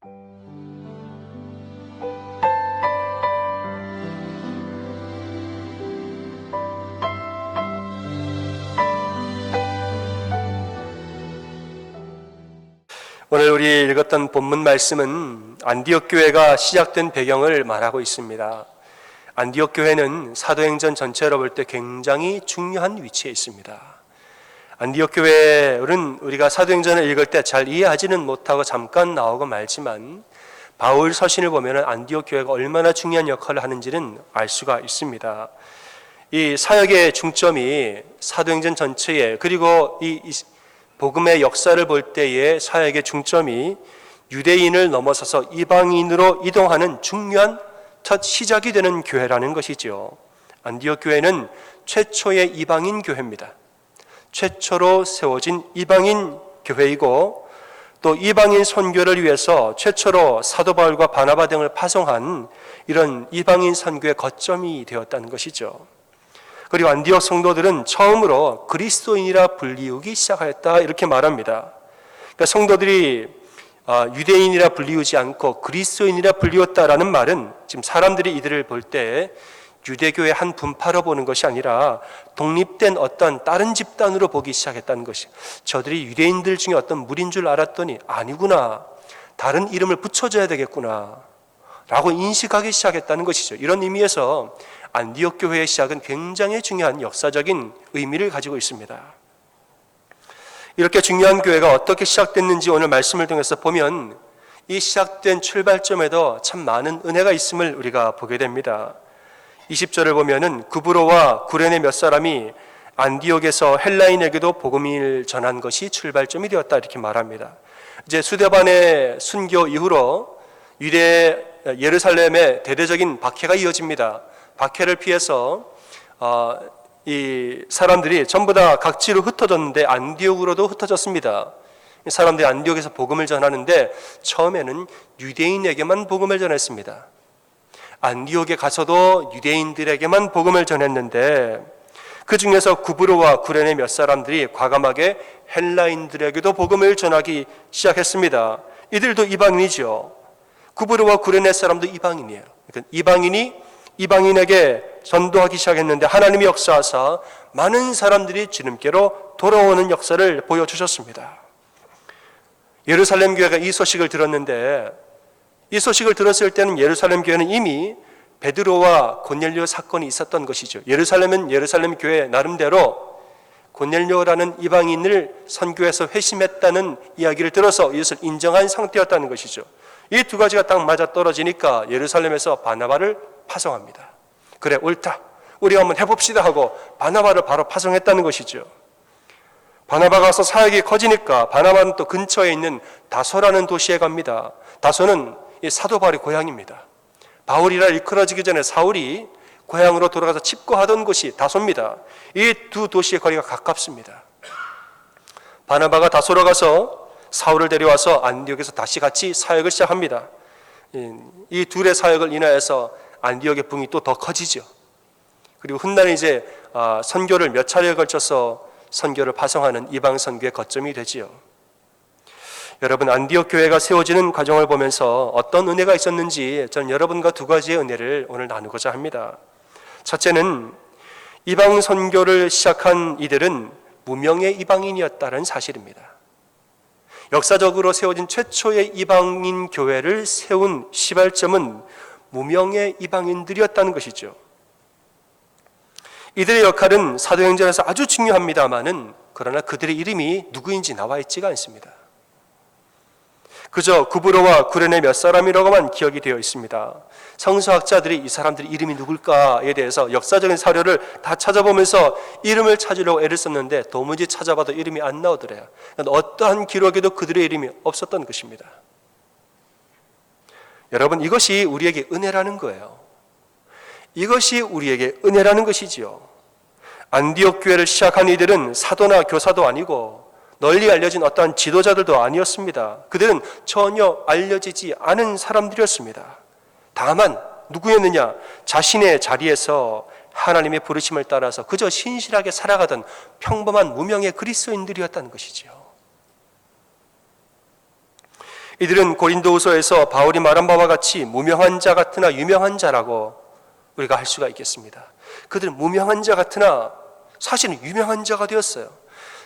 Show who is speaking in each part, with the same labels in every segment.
Speaker 1: 오늘 우리 읽었던 본문 말씀은 안디옥 교회가 시작된 배경을 말하고 있습니다. 안디옥 교회는 사도행전 전체로 볼 때 굉장히 중요한 위치에 있습니다. 안디옥 교회는 우리가 사도행전을 읽을 때 잘 이해하지는 못하고 잠깐 나오고 말지만 바울 서신을 보면 안디옥 교회가 얼마나 중요한 역할을 하는지는 알 수가 있습니다. 이 사역의 중점이 사도행전 전체에, 그리고 이 복음의 역사를 볼 때의 사역의 중점이 유대인을 넘어서서 이방인으로 이동하는 중요한 첫 시작이 되는 교회라는 것이죠. 안디옥 교회는 최초의 이방인 교회입니다. 최초로 세워진 이방인 교회이고, 또 이방인 선교를 위해서 최초로 사도 바울과 바나바 등을 파송한 이런 이방인 선교의 거점이 되었다는 것이죠. 그리고 안디옥 성도들은 처음으로 그리스도인이라 불리우기 시작하였다, 이렇게 말합니다. 그러니까 성도들이 유대인이라 불리우지 않고 그리스도인이라 불리웠다라는 말은 지금 사람들이 이들을 볼 때 유대교의 한 분파로 보는 것이 아니라 독립된 어떤 다른 집단으로 보기 시작했다는 것이, 저들이 유대인들 중에 어떤 무리인 줄 알았더니 아니구나, 다른 이름을 붙여줘야 되겠구나 라고 인식하기 시작했다는 것이죠. 이런 의미에서 안디옥 교회의 시작은 굉장히 중요한 역사적인 의미를 가지고 있습니다. 이렇게 중요한 교회가 어떻게 시작됐는지 오늘 말씀을 통해서 보면 이 시작된 출발점에도 참 많은 은혜가 있음을 우리가 보게 됩니다. 20절을 보면은 구브로와 구레네 몇 사람이 안디옥에서 헬라인에게도 복음을 전한 것이 출발점이 되었다, 이렇게 말합니다. 이제 수데반의 순교 이후로 유대 예루살렘에 대대적인 박해가 이어집니다. 박해를 피해서 이 사람들이 전부 다 각지로 흩어졌는데 안디옥으로도 흩어졌습니다. 사람들이 안디옥에서 복음을 전하는데 처음에는 유대인에게만 복음을 전했습니다. 안디옥에 가서도 유대인들에게만 복음을 전했는데 그 중에서 구브로와 구레네 몇 사람들이 과감하게 헬라인들에게도 복음을 전하기 시작했습니다. 이들도 이방인이죠. 구브로와 구레네 사람도 이방인이에요. 그러니까 이방인이 이방인에게 전도하기 시작했는데 하나님이 역사하사 많은 사람들이 주님께로 돌아오는 역사를 보여주셨습니다. 예루살렘 교회가 이 소식을 들었는데, 이 소식을 들었을 때는 예루살렘 교회는 이미 베드로와 고넬료 사건이 있었던 것이죠. 예루살렘은 예루살렘 교회 나름대로 고넬료라는 이방인을 선교해서 회심했다는 이야기를 들어서 이것을 인정한 상태였다는 것이죠. 이 두 가지가 딱 맞아떨어지니까 예루살렘에서 바나바를 파송합니다. 그래, 옳다, 우리가 한번 해봅시다 하고 바나바를 바로 파송했다는 것이죠. 바나바가 가서 사역이 커지니까 바나바는 또 근처에 있는 다소라는 도시에 갑니다. 다소는 이 사도 바울의 고향입니다. 바울이라 일컬어지기 전에 사울이 고향으로 돌아가서 칩거하던 곳이 다소입니다. 이 두 도시의 거리가 가깝습니다. 바나바가 다소로 가서 사울을 데려와서 안디옥에서 다시 같이 사역을 시작합니다. 이 둘의 사역을 인하여서 안디옥의 붕이 또 더 커지죠. 그리고 훗날 이제 선교를 몇 차례에 걸쳐서 선교를 파송하는 이방 선교의 거점이 되지요. 여러분, 안디옥 교회가 세워지는 과정을 보면서 어떤 은혜가 있었는지 저는 여러분과 두 가지의 은혜를 오늘 나누고자 합니다. 첫째는 이방 선교를 시작한 이들은 무명의 이방인이었다는 사실입니다. 역사적으로 세워진 최초의 이방인 교회를 세운 시발점은 무명의 이방인들이었다는 것이죠. 이들의 역할은 사도행전에서 아주 중요합니다마는 그러나 그들의 이름이 누구인지 나와 있지가 않습니다. 그저 구브로와 구레네 몇 사람이라고만 기억이 되어 있습니다. 성서학자들이 이 사람들의 이름이 누굴까에 대해서 역사적인 사료를 다 찾아보면서 이름을 찾으려고 애를 썼는데 도무지 찾아봐도 이름이 안 나오더래요. 어떠한 기록에도 그들의 이름이 없었던 것입니다. 여러분, 이것이 우리에게 은혜라는 거예요. 이것이 우리에게 은혜라는 것이지요. 안디옥 교회를 시작한 이들은 사도나 교사도 아니고 널리 알려진 어떠한 지도자들도 아니었습니다. 그들은 전혀 알려지지 않은 사람들이었습니다. 다만 누구였느냐? 자신의 자리에서 하나님의 부르심을 따라서 그저 신실하게 살아가던 평범한 무명의 그리스도인들이었다는 것이지요. 이들은 고린도후서에서 바울이 말한 바와 같이 무명한 자 같으나 유명한 자라고 우리가 할 수가 있겠습니다. 그들은 무명한 자 같으나 사실은 유명한 자가 되었어요.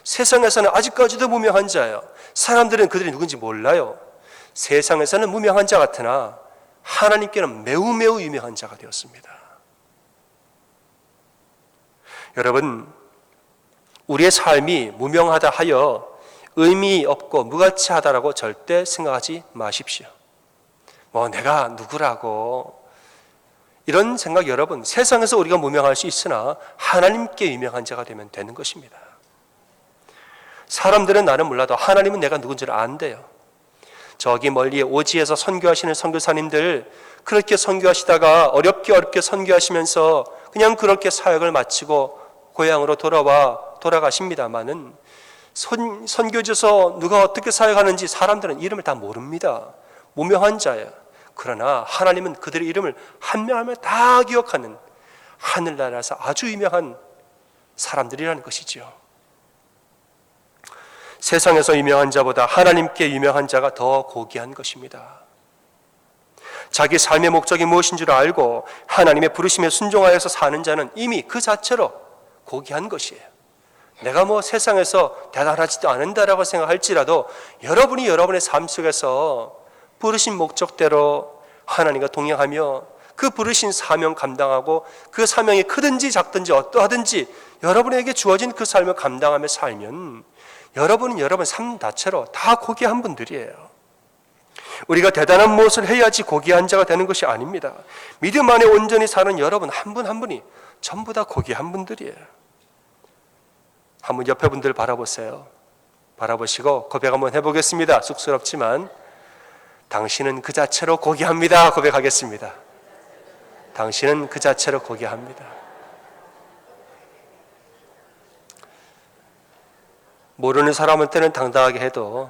Speaker 1: 세상에서는 아직까지도 무명한 자예요. 사람들은 그들이 누군지 몰라요. 세상에서는 무명한 자 같으나 하나님께는 매우 매우 유명한 자가 되었습니다. 여러분, 우리의 삶이 무명하다 하여 의미 없고 무가치하다라고 절대 생각하지 마십시오. 내가 누구라고 이런 생각, 여러분, 세상에서 우리가 무명할 수 있으나 하나님께 유명한 자가 되면 되는 것입니다. 사람들은 나는 몰라도 하나님은 내가 누군지를 안대요. 저기 멀리 오지에서 선교하시는 선교사님들, 그렇게 선교하시다가 어렵게 선교하시면서 그냥 그렇게 사역을 마치고 고향으로 돌아가십니다마는 선교지에서 누가 어떻게 사역하는지 사람들은 이름을 다 모릅니다. 무명한 자예요. 그러나 하나님은 그들의 이름을 한 명 한 명 다 기억하는 하늘나라에서 아주 유명한 사람들이라는 것이지요. 세상에서 유명한 자보다 하나님께 유명한 자가 더 고귀한 것입니다. 자기 삶의 목적이 무엇인 줄 알고 하나님의 부르심에 순종하여서 사는 자는 이미 그 자체로 고귀한 것이에요. 내가 세상에서 대단하지도 않은다라고 생각할지라도 여러분이 여러분의 삶 속에서 부르신 목적대로 하나님과 동행하며 그 부르신 사명 감당하고 그 사명이 크든지 작든지 어떠하든지 여러분에게 주어진 그 삶을 감당하며 살면 여러분은 여러분 삶 자체로 다 고귀한 분들이에요. 우리가 대단한 무엇을 해야지 고귀한 자가 되는 것이 아닙니다. 믿음 안에 온전히 사는 여러분 한 분 한 분이 전부 다 고귀한 분들이에요. 한번 옆에 분들 바라보세요. 바라보시고 고백 한번 해보겠습니다. 쑥스럽지만 당신은 그 자체로 고귀합니다. 고백하겠습니다. 당신은 그 자체로 고귀합니다. 모르는 사람한테는 당당하게 해도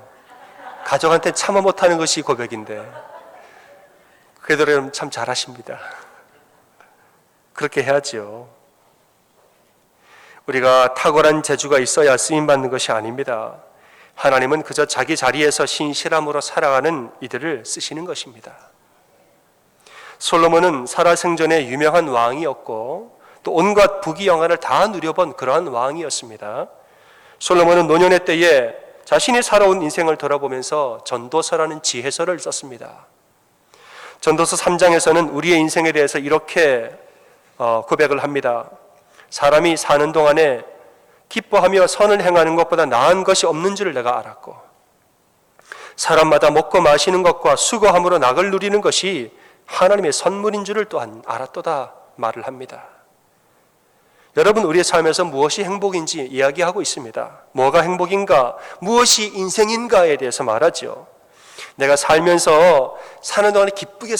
Speaker 1: 가족한테 참아 못하는 것이 고백인데 그래도 여러분 참 잘하십니다. 그렇게 해야지요. 우리가 탁월한 재주가 있어야 쓰임받는 것이 아닙니다. 하나님은 그저 자기 자리에서 신실함으로 살아가는 이들을 쓰시는 것입니다. 솔로몬은 살아생전에 유명한 왕이었고 또 온갖 부귀영화를 다 누려본 그러한 왕이었습니다. 솔로몬은 노년의 때에 자신이 살아온 인생을 돌아보면서 전도서라는 지혜서를 썼습니다. 전도서 3장에서는 우리의 인생에 대해서 이렇게 고백을 합니다. 사람이 사는 동안에 기뻐하며 선을 행하는 것보다 나은 것이 없는 줄을 내가 알았고 사람마다 먹고 마시는 것과 수고함으로 낙을 누리는 것이 하나님의 선물인 줄을 또한 알았도다 말을 합니다. 여러분, 우리의 삶에서 무엇이 행복인지 이야기하고 있습니다. 뭐가 행복인가? 무엇이 인생인가에 대해서 말하죠. 내가 살면서 사는 동안에 기쁘게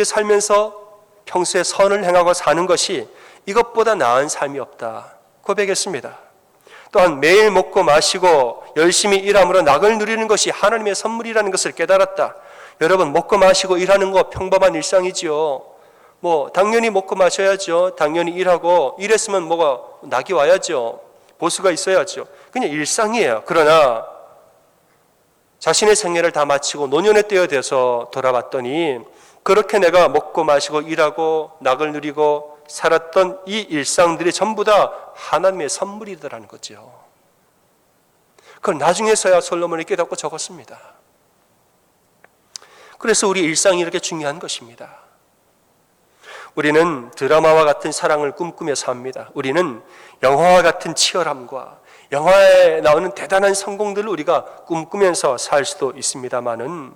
Speaker 1: 살면서 평소에 선을 행하고 사는 것이 이것보다 나은 삶이 없다 고백했습니다. 또한 매일 먹고 마시고 열심히 일함으로 낙을 누리는 것이 하나님의 선물이라는 것을 깨달았다. 여러분, 먹고 마시고 일하는 거 평범한 일상이지요. 당연히 먹고 마셔야죠. 당연히 일하고 일했으면 낙이 와야죠. 보수가 있어야죠. 그냥 일상이에요. 그러나 자신의 생애를 다 마치고 노년의 때가 돼서 돌아봤더니 그렇게 내가 먹고 마시고 일하고 낙을 누리고 살았던 이 일상들이 전부 다 하나님의 선물이더라는 거죠. 그걸 나중에서야 솔로몬이 깨닫고 적었습니다. 그래서 우리 일상이 이렇게 중요한 것입니다. 우리는 드라마와 같은 사랑을 꿈꾸며 삽니다. 우리는 영화와 같은 치열함과 영화에 나오는 대단한 성공들을 우리가 꿈꾸면서 살 수도 있습니다만은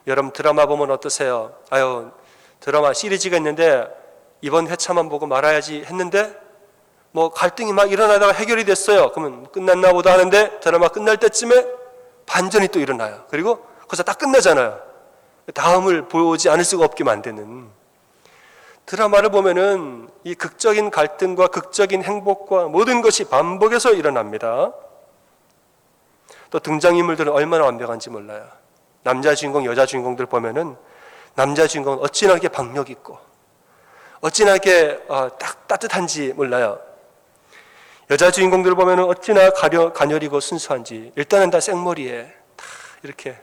Speaker 1: 여러분, 드라마 보면 어떠세요? 드라마 시리즈가 있는데 이번 회차만 보고 말아야지 했는데 갈등이 막 일어나다가 해결이 됐어요. 그러면 끝났나 보다 하는데 드라마 끝날 때쯤에 반전이 또 일어나요. 그리고 거기서 딱 끝나잖아요. 다음을 보지 않을 수가 없게 만드는 드라마를 보면은 이 극적인 갈등과 극적인 행복과 모든 것이 반복해서 일어납니다. 또 등장인물들은 얼마나 완벽한지 몰라요. 남자 주인공, 여자 주인공들 보면은 남자 주인공은 어찌나 이렇게 박력 있고 어찌나 이렇게 딱 따뜻한지 몰라요. 여자 주인공들 보면은 어찌나 가녀리고 순수한지 일단은 다 생머리에 다 이렇게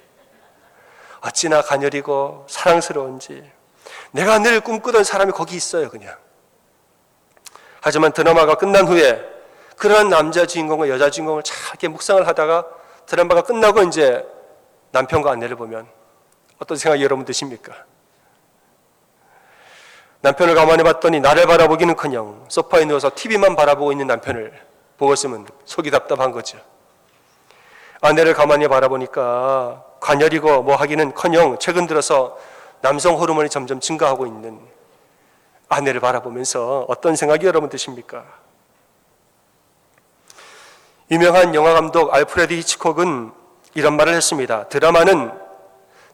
Speaker 1: 어찌나 가녀리고 사랑스러운지. 내가 늘 꿈꾸던 사람이 거기 있어요, 그냥. 하지만 드라마가 끝난 후에 그런 남자 주인공과 여자 주인공을 잘 이렇게 묵상을 하다가 드라마가 끝나고 이제 남편과 아내를 보면 어떤 생각이 여러분 드십니까? 남편을 가만히 봤더니 나를 바라보기는커녕 소파에 누워서 TV만 바라보고 있는 남편을 보았으면 속이 답답한 거죠. 아내를 가만히 바라보니까 관열이고 뭐 하기는커녕 최근 들어서 남성 호르몬이 점점 증가하고 있는 아내를 바라보면서 어떤 생각이 여러분 드십니까? 유명한 영화 감독 알프레드 히치콕은 이런 말을 했습니다. 드라마는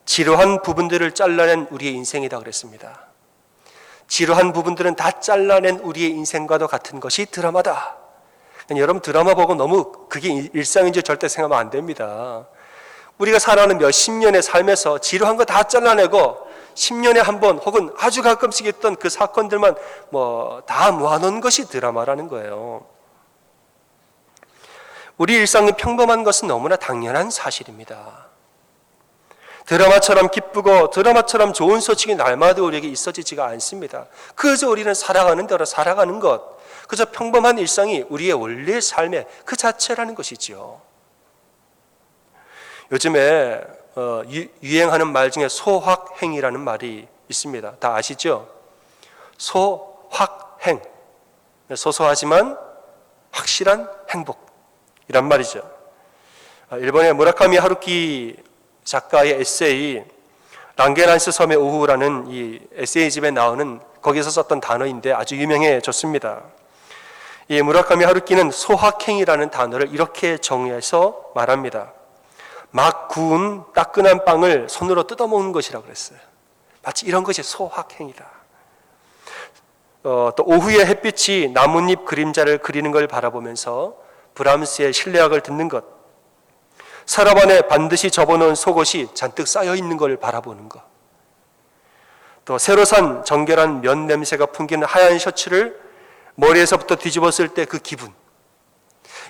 Speaker 1: 지루한 부분들을 잘라낸 우리의 인생이다 그랬습니다. 지루한 부분들은 다 잘라낸 우리의 인생과도 같은 것이 드라마다. 여러분 드라마 보고 너무 그게 일상인 줄 절대 생각하면 안 됩니다. 우리가 살아가는 몇십 년의 삶에서 지루한 거 다 잘라내고 10년에 한 번 혹은 아주 가끔씩 있던 그 사건들만 다 모아놓은 것이 드라마라는 거예요. 우리 일상이 평범한 것은 너무나 당연한 사실입니다. 드라마처럼 기쁘고 드라마처럼 좋은 소식이 날마다 우리에게 있어지지가 않습니다. 그저 우리는 살아가는 대로 살아가는 것, 그저 평범한 일상이 우리의 원래 삶의 그 자체라는 것이지요. 요즘에 유행하는 말 중에 소확행이라는 말이 있습니다. 다 아시죠? 소확행, 소소하지만 확실한 행복이란 말이죠. 일본의 무라카미 하루키 작가의 에세이 랑게란스 섬의 오후라는 이 에세이집에 나오는 거기서 썼던 단어인데 아주 유명해졌습니다. 이 무라카미 하루키는 소확행이라는 단어를 이렇게 정의해서 말합니다. 막 구운 따끈한 빵을 손으로 뜯어먹는 것이라고 그랬어요. 마치 이런 것이 소확행이다. 또 오후에 햇빛이 나뭇잎 그림자를 그리는 걸 바라보면서 브람스의 실내악을 듣는 것, 서랍 안에 반드시 접어놓은 속옷이 잔뜩 쌓여있는 걸 바라보는 것, 또 새로 산 정결한 면 냄새가 풍기는 하얀 셔츠를 머리에서부터 뒤집었을 때 그 기분,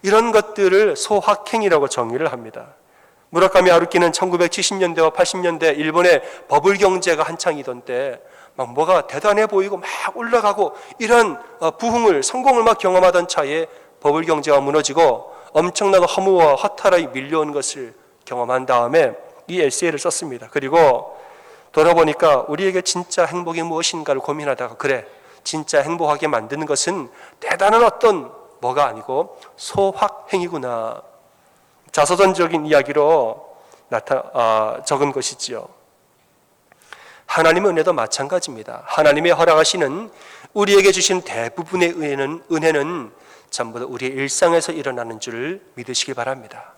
Speaker 1: 이런 것들을 소확행이라고 정의를 합니다. 무라카미 하루키는 1970년대와 80년대 일본의 버블 경제가 한창이던 때 막 뭐가 대단해 보이고 막 올라가고 이런 부흥을 성공을 막 경험하던 차에 버블 경제가 무너지고 엄청난 허무와 허탈이 밀려온 것을 경험한 다음에 이 에세이를 썼습니다. 그리고 돌아보니까 우리에게 진짜 행복이 무엇인가를 고민하다가 그래, 진짜 행복하게 만드는 것은 대단한 어떤 뭐가 아니고 소확행이구나, 자서전적인 이야기로 적은 것이지요. 하나님의 은혜도 마찬가지입니다. 하나님의 허락하시는 우리에게 주신 대부분의 은혜는 전부 다 우리의 일상에서 일어나는 줄을 믿으시기 바랍니다.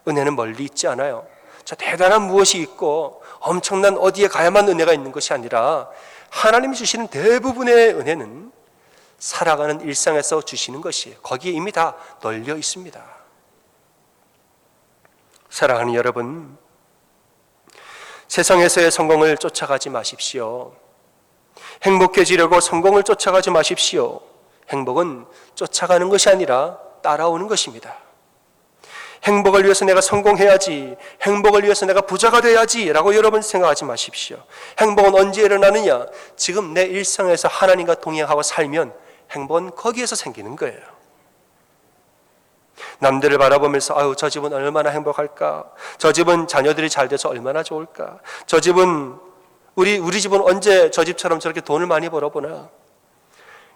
Speaker 1: 은혜는 멀리 있지 않아요. 저 대단한 무엇이 있고 엄청난 어디에 가야만 은혜가 있는 것이 아니라 하나님이 주시는 대부분의 은혜는 살아가는 일상에서 주시는 것이에요. 거기에 이미 다 널려 있습니다. 사랑하는 여러분, 세상에서의 성공을 쫓아가지 마십시오. 행복해지려고 성공을 쫓아가지 마십시오. 행복은 쫓아가는 것이 아니라 따라오는 것입니다. 행복을 위해서 내가 성공해야지, 행복을 위해서 내가 부자가 돼야지 라고 여러분 생각하지 마십시오. 행복은 언제 일어나느냐? 지금 내 일상에서 하나님과 동행하고 살면 행복은 거기에서 생기는 거예요. 남들을 바라보면서 아유 저 집은 얼마나 행복할까, 저 집은 자녀들이 잘 돼서 얼마나 좋을까, 저 집은 우리 집은 언제 저 집처럼 저렇게 돈을 많이 벌어보나.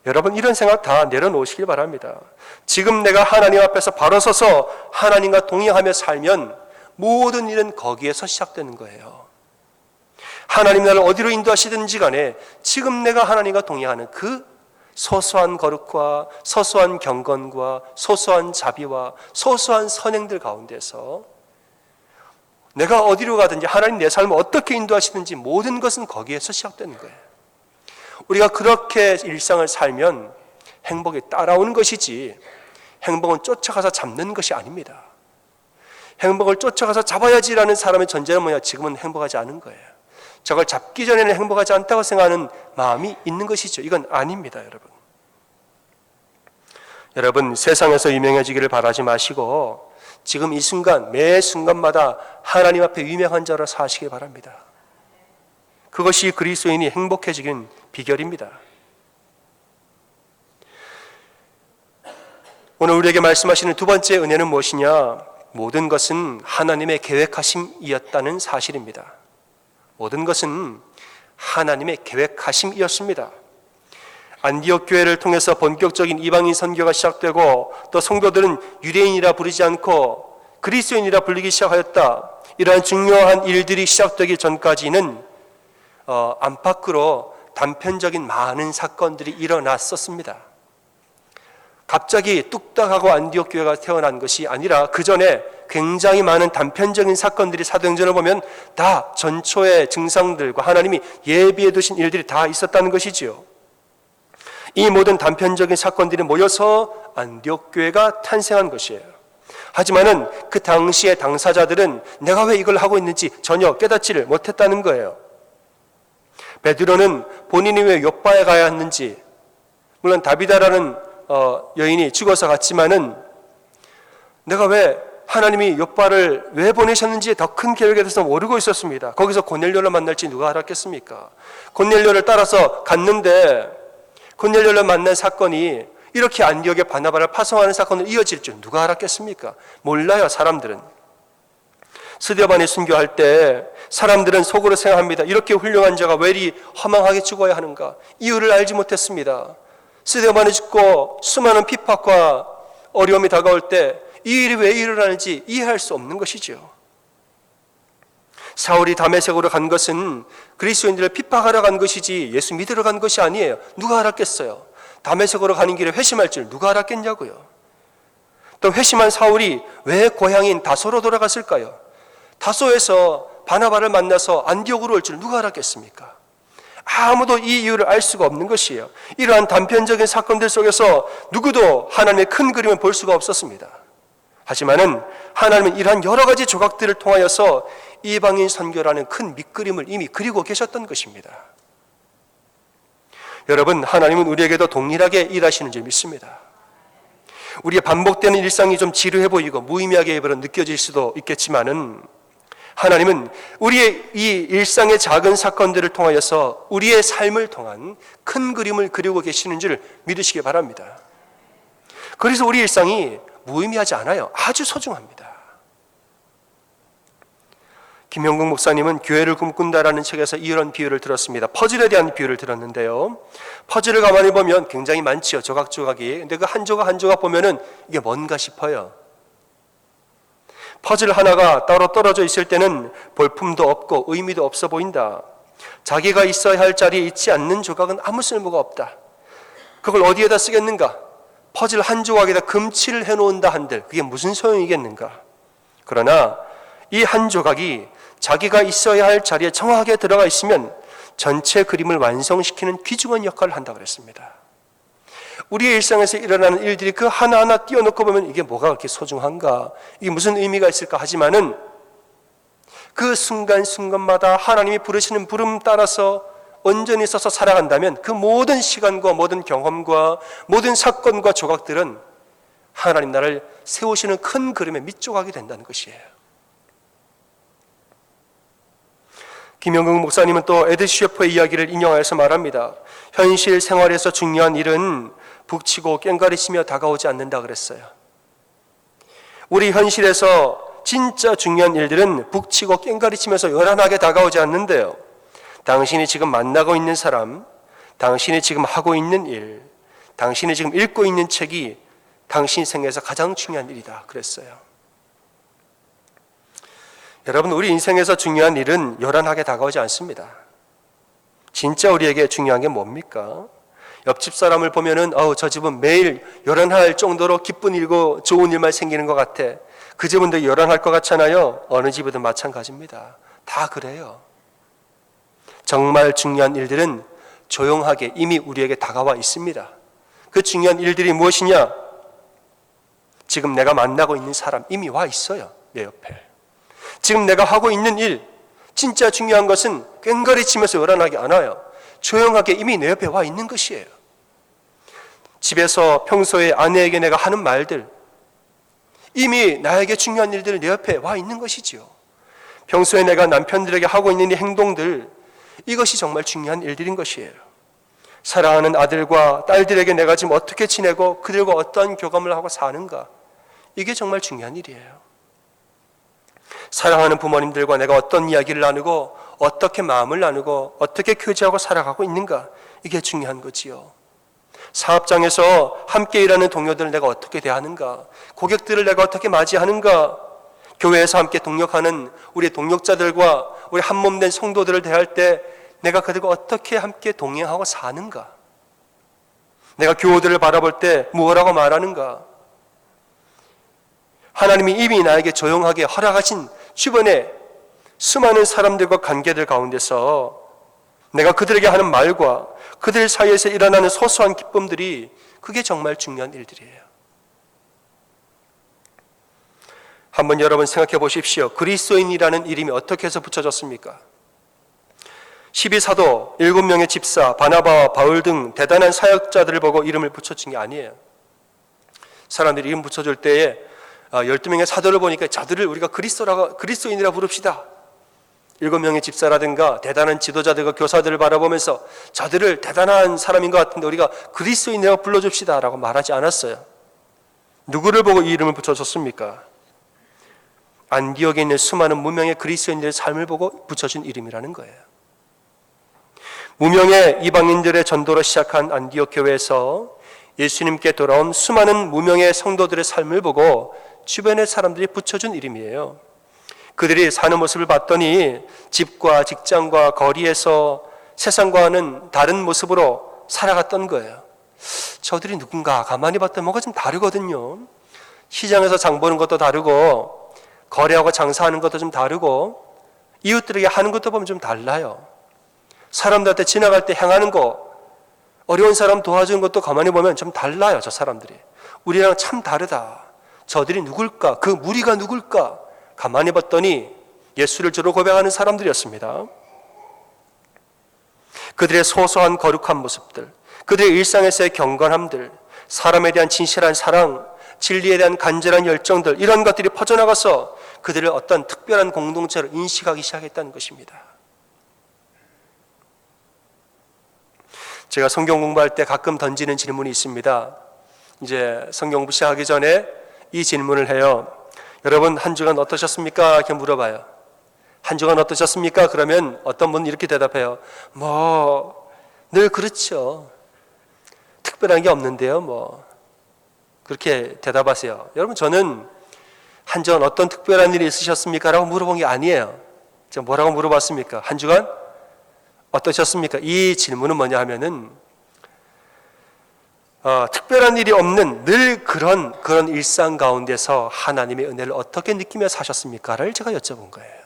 Speaker 1: 여러분 이런 생각 다 내려놓으시길 바랍니다. 지금 내가 하나님 앞에서 바로 서서 하나님과 동행하며 살면 모든 일은 거기에서 시작되는 거예요. 하나님 나를 어디로 인도하시든지 간에 지금 내가 하나님과 동행하는 그 소소한 거룩과 소소한 경건과 소소한 자비와 소소한 선행들 가운데서 내가 어디로 가든지 하나님 내 삶을 어떻게 인도하시든지 모든 것은 거기에서 시작되는 거예요. 우리가 그렇게 일상을 살면 행복이 따라오는 것이지 행복은 쫓아가서 잡는 것이 아닙니다. 행복을 쫓아가서 잡아야지라는 사람의 전제는 뭐냐? 지금은 행복하지 않은 거예요. 저걸 잡기 전에는 행복하지 않다고 생각하는 마음이 있는 것이죠. 이건 아닙니다, 여러분. 여러분 세상에서 유명해지기를 바라지 마시고 지금 이 순간 매 순간마다 하나님 앞에 유명한 자로 사시기 바랍니다. 그것이 그리스도인이 행복해지는 비결입니다. 오늘 우리에게 말씀하시는 두 번째 은혜는 무엇이냐? 모든 것은 하나님의 계획하심이었다는 사실입니다. 모든 것은 하나님의 계획하심이었습니다. 안디옥 교회를 통해서 본격적인 이방인 선교가 시작되고 또 성도들은 유대인이라 부르지 않고 그리스도인이라 불리기 시작하였다. 이러한 중요한 일들이 시작되기 전까지는 안팎으로 단편적인 많은 사건들이 일어났었습니다. 갑자기 뚝딱하고 안디옥 교회가 태어난 것이 아니라 그 전에 굉장히 많은 단편적인 사건들이 사도행전을 보면 다 전초의 증상들과 하나님이 예비해 두신 일들이 다 있었다는 것이지요. 이 모든 단편적인 사건들이 모여서 안디옥 교회가 탄생한 것이에요. 하지만은 그 당시의 당사자들은 내가 왜 이걸 하고 있는지 전혀 깨닫지를 못했다는 거예요. 베드로는 본인이 왜 욥바에 가야 했는지, 물론 다비다라는 여인이 죽어서 갔지만은 내가 왜 하나님이 욥바를 왜 보내셨는지 더 큰 계획에 대해서 모르고 있었습니다. 거기서 고넬료를 만날지 누가 알았겠습니까? 고넬료를 따라서 갔는데 고넬료를 만난 사건이 이렇게 안디옥의 바나바를 파송하는 사건으로 이어질 줄 누가 알았겠습니까? 몰라요, 사람들은. 스데반에 순교할 때 사람들은 속으로 생각합니다. 이렇게 훌륭한 자가 왜 이리 허망하게 죽어야 하는가? 이유를 알지 못했습니다. 스데반에 죽고 수많은 핍박과 어려움이 다가올 때 이 일이 왜 일어나는지 이해할 수 없는 것이죠. 사울이 다메섹으로 간 것은 그리스도인들을 핍박하러 간 것이지 예수 믿으러 간 것이 아니에요. 누가 알았겠어요? 다메섹으로 가는 길에 회심할 줄 누가 알았겠냐고요. 또 회심한 사울이 왜 고향인 다소로 돌아갔을까요? 다소에서 바나바를 만나서 안디옥으로 올 줄 누가 알았겠습니까? 아무도 이 이유를 알 수가 없는 것이에요. 이러한 단편적인 사건들 속에서 누구도 하나님의 큰 그림을 볼 수가 없었습니다. 하지만은 하나님은 이러한 여러 가지 조각들을 통하여서 이방인 선교라는 큰 밑그림을 이미 그리고 계셨던 것입니다. 여러분, 하나님은 우리에게도 동일하게 일하시는 줄 믿습니다. 우리의 반복되는 일상이 좀 지루해 보이고 무의미하게 느껴질 수도 있겠지만은 하나님은 우리의 이 일상의 작은 사건들을 통하여서 우리의 삶을 통한 큰 그림을 그리고 계시는 줄 믿으시기 바랍니다. 그래서 우리 일상이 무의미하지 않아요. 아주 소중합니다. 김영국 목사님은 교회를 꿈꾼다라는 책에서 이런 비유를 들었습니다. 퍼즐에 대한 비유를 들었는데요. 퍼즐을 가만히 보면 굉장히 많지요. 조각조각이. 근데 그 한 조각 한 조각 보면은 이게 뭔가 싶어요. 퍼즐 하나가 따로 떨어져 있을 때는 볼품도 없고 의미도 없어 보인다. 자기가 있어야 할 자리에 있지 않는 조각은 아무 쓸모가 없다. 그걸 어디에다 쓰겠는가? 퍼즐 한 조각에다 금칠을 해놓은다 한들 그게 무슨 소용이겠는가? 그러나 이 한 조각이 자기가 있어야 할 자리에 정확하게 들어가 있으면 전체 그림을 완성시키는 귀중한 역할을 한다고 그랬습니다. 우리의 일상에서 일어나는 일들이 그 하나하나 띄워놓고 보면 이게 뭐가 그렇게 소중한가? 이게 무슨 의미가 있을까? 하지만은 그 순간순간마다 하나님이 부르시는 부름 따라서 온전히 서서 살아간다면 그 모든 시간과 모든 경험과 모든 사건과 조각들은 하나님 나라를 세우시는 큰 그림의 밑조각이 된다는 것이에요. 김영국 목사님은 또 에드 셰퍼의 이야기를 인용하여서 말합니다. 현실 생활에서 중요한 일은 북치고 깽가리치며 다가오지 않는다 그랬어요. 우리 현실에서 진짜 중요한 일들은 북치고 깽가리치면서 요란하게 다가오지 않는데요. 당신이 지금 만나고 있는 사람, 당신이 지금 하고 있는 일, 당신이 지금 읽고 있는 책이 당신 생에서 가장 중요한 일이다 그랬어요. 여러분, 우리 인생에서 중요한 일은 요란하게 다가오지 않습니다. 진짜 우리에게 중요한 게 뭡니까? 옆집 사람을 보면은 저 집은 매일 요란할 정도로 기쁜 일고 좋은 일만 생기는 것 같아. 그 집은 되게 요란할 것 같잖아요. 어느 집이든 마찬가지입니다. 다 그래요. 정말 중요한 일들은 조용하게 이미 우리에게 다가와 있습니다. 그 중요한 일들이 무엇이냐? 지금 내가 만나고 있는 사람 이미 와 있어요. 내 옆에. 지금 내가 하고 있는 일, 진짜 중요한 것은 꽹과리치면서 요란하게 안 와요. 조용하게 이미 내 옆에 와 있는 것이에요. 집에서 평소에 아내에게 내가 하는 말들, 이미 나에게 중요한 일들이 내 옆에 와 있는 것이지요. 평소에 내가 남편들에게 하고 있는 이 행동들, 이것이 정말 중요한 일들인 것이에요. 사랑하는 아들과 딸들에게 내가 지금 어떻게 지내고 그들과 어떤 교감을 하고 사는가, 이게 정말 중요한 일이에요. 사랑하는 부모님들과 내가 어떤 이야기를 나누고 어떻게 마음을 나누고 어떻게 교제하고 살아가고 있는가, 이게 중요한 거지요. 사업장에서 함께 일하는 동료들을 내가 어떻게 대하는가, 고객들을 내가 어떻게 맞이하는가, 교회에서 함께 동역하는 우리 동역자들과 우리 한몸된 성도들을 대할 때 내가 그들과 어떻게 함께 동행하고 사는가, 내가 교우들을 바라볼 때 무엇라고 말하는가, 하나님이 이미 나에게 조용하게 허락하신 주변에 수많은 사람들과 관계들 가운데서 내가 그들에게 하는 말과 그들 사이에서 일어나는 소소한 기쁨들이, 그게 정말 중요한 일들이에요. 한번 여러분 생각해 보십시오. 그리스도인이라는 이름이 어떻게 해서 붙여졌습니까? 12사도 7명의 집사 바나바와 바울 등 대단한 사역자들을 보고 이름을 붙여준 게 아니에요. 사람들이 이름 붙여줄 때에 12명의 사도를 보니까 저들을 우리가 그리스도인이라 부릅시다. 7명의 집사라든가 대단한 지도자들과 교사들을 바라보면서 저들을 대단한 사람인 것 같은데 우리가 그리스도인이라고 불러줍시다 라고 말하지 않았어요. 누구를 보고 이 이름을 붙여줬습니까? 안디옥에 있는 수많은 무명의 그리스도인들의 삶을 보고 붙여준 이름이라는 거예요. 무명의 이방인들의 전도로 시작한 안디옥 교회에서 예수님께 돌아온 수많은 무명의 성도들의 삶을 보고 주변의 사람들이 붙여준 이름이에요. 그들이 사는 모습을 봤더니 집과 직장과 거리에서 세상과는 다른 모습으로 살아갔던 거예요. 저들이 누군가 가만히 봤더니 뭔가 좀 다르거든요. 시장에서 장 보는 것도 다르고 거래하고 장사하는 것도 좀 다르고 이웃들에게 하는 것도 보면 좀 달라요. 사람들한테 지나갈 때 행하는 거, 어려운 사람 도와주는 것도 가만히 보면 좀 달라요. 저 사람들이 우리랑 참 다르다. 저들이 누굴까? 그 무리가 누굴까? 가만히 봤더니 예수를 주로 고백하는 사람들이었습니다. 그들의 소소한 거룩한 모습들, 그들의 일상에서의 경건함들, 사람에 대한 진실한 사랑, 진리에 대한 간절한 열정들, 이런 것들이 퍼져나가서 그들을 어떤 특별한 공동체로 인식하기 시작했다는 것입니다. 제가 성경 공부할 때 가끔 던지는 질문이 있습니다. 이제 성경 공부 시작하기 전에 이 질문을 해요. 여러분 한 주간 어떠셨습니까? 이렇게 물어봐요. 한 주간 어떠셨습니까? 그러면 어떤 분은 이렇게 대답해요. 늘 그렇죠. 특별한 게 없는데요. 그렇게 대답하세요. 여러분 저는 한 주간 어떤 특별한 일이 있으셨습니까? 라고 물어본 게 아니에요. 제가 뭐라고 물어봤습니까? 한 주간 어떠셨습니까? 이 질문은 뭐냐 하면은 특별한 일이 없는 늘 그런 일상 가운데서 하나님의 은혜를 어떻게 느끼며 사셨습니까?를 제가 여쭤본 거예요.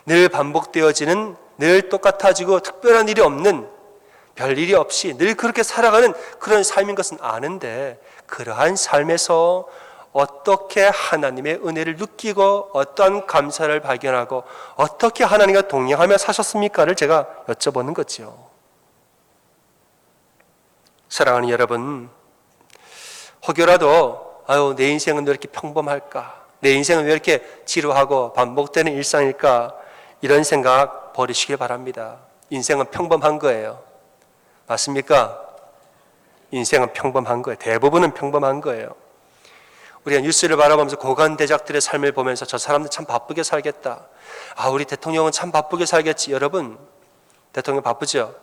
Speaker 1: 늘 반복되어지는, 늘 똑같아지고 특별한 일이 없는, 별일이 없이 늘 그렇게 살아가는 그런 삶인 것은 아는데 그러한 삶에서 어떻게 하나님의 은혜를 느끼고 어떠한 감사를 발견하고 어떻게 하나님과 동행하며 사셨습니까?를 제가 여쭤보는 거죠. 사랑하는 여러분, 혹여라도 내 인생은 왜 이렇게 평범할까? 내 인생은 왜 이렇게 지루하고 반복되는 일상일까? 이런 생각 버리시길 바랍니다. 인생은 평범한 거예요. 맞습니까? 인생은 평범한 거예요. 대부분은 평범한 거예요. 우리가 뉴스를 바라보면서 고관대작들의 삶을 보면서 저 사람들 참 바쁘게 살겠다. 우리 대통령은 참 바쁘게 살겠지. 여러분, 대통령 바쁘죠?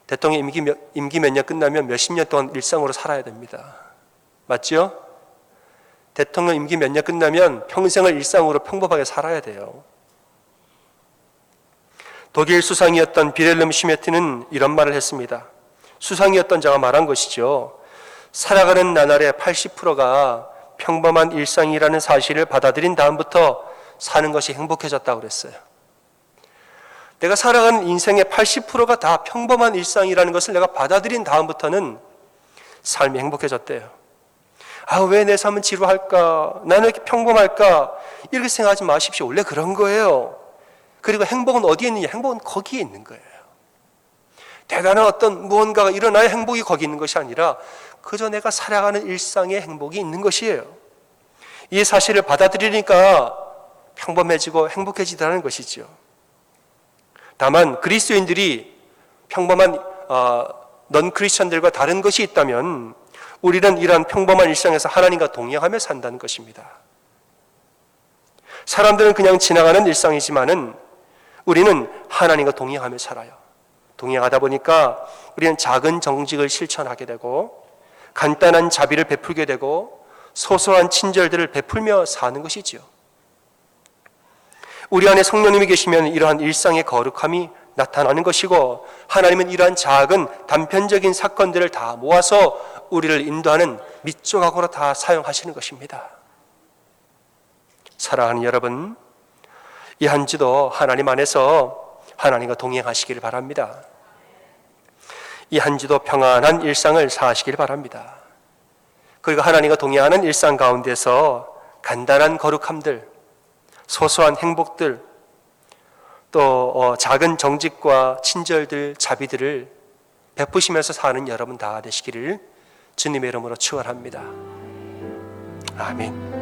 Speaker 1: 대통령 임기 몇 년 끝나면 몇십 년 동안 일상으로 살아야 됩니다. 맞죠? 대통령 임기 몇 년 끝나면 평생을 일상으로 평범하게 살아야 돼요. 독일 수상이었던 비렐름 슈메트는 이런 말을 했습니다. 수상이었던 자가 말한 것이죠. 살아가는 나날의 80%가 평범한 일상이라는 사실을 받아들인 다음부터 사는 것이 행복해졌다고 그랬어요. 내가 살아가는 인생의 80%가 다 평범한 일상이라는 것을 내가 받아들인 다음부터는 삶이 행복해졌대요. 왜 내 삶은 지루할까? 나는 왜 이렇게 평범할까? 이렇게 생각하지 마십시오. 원래 그런 거예요. 그리고 행복은 어디에 있느냐? 행복은 거기에 있는 거예요. 대단한 어떤 무언가가 일어나야 행복이 거기 있는 것이 아니라 그저 내가 살아가는 일상의 행복이 있는 것이에요. 이 사실을 받아들이니까 평범해지고 행복해지더라는 것이죠. 다만 그리스도인들이 평범한 넌 크리스천들과 다른 것이 있다면 우리는 이러한 평범한 일상에서 하나님과 동행하며 산다는 것입니다. 사람들은 그냥 지나가는 일상이지만은 우리는 하나님과 동행하며 살아요. 동행하다 보니까 우리는 작은 정직을 실천하게 되고 간단한 자비를 베풀게 되고 소소한 친절들을 베풀며 사는 것이지요. 우리 안에 성령님이 계시면 이러한 일상의 거룩함이 나타나는 것이고 하나님은 이러한 작은 단편적인 사건들을 다 모아서 우리를 인도하는 밑조각으로 다 사용하시는 것입니다. 사랑하는 여러분, 이 한 주도 하나님 안에서 하나님과 동행하시기를 바랍니다. 이 한 주도 평안한 일상을 사시길 바랍니다. 그리고 하나님과 동행하는 일상 가운데서 간단한 거룩함들, 소소한 행복들, 또 작은 정직과 친절들, 자비들을 베푸시면서 사는 여러분 다 되시기를 주님의 이름으로 축원합니다. 아멘.